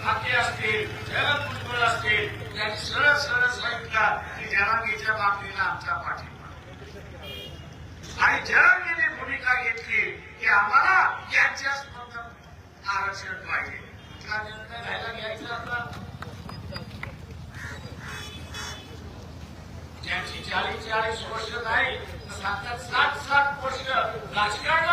हाके असतील, शरद भुजबळ असतील, त्यांनी सरळ सरळ सांगितलं की जरांगीच्या बाबतीला आमचा पाठिंबा आणि जरांगीने भूमिका घेतली की आम्हाला यांच्या स्पर्धक आरक्षण पाहिजे. कुठला निर्णय घ्यायला घ्यायचा आपला ज्यांची 40-40 वर्ष नाही 60-60 वर्ष राजकारण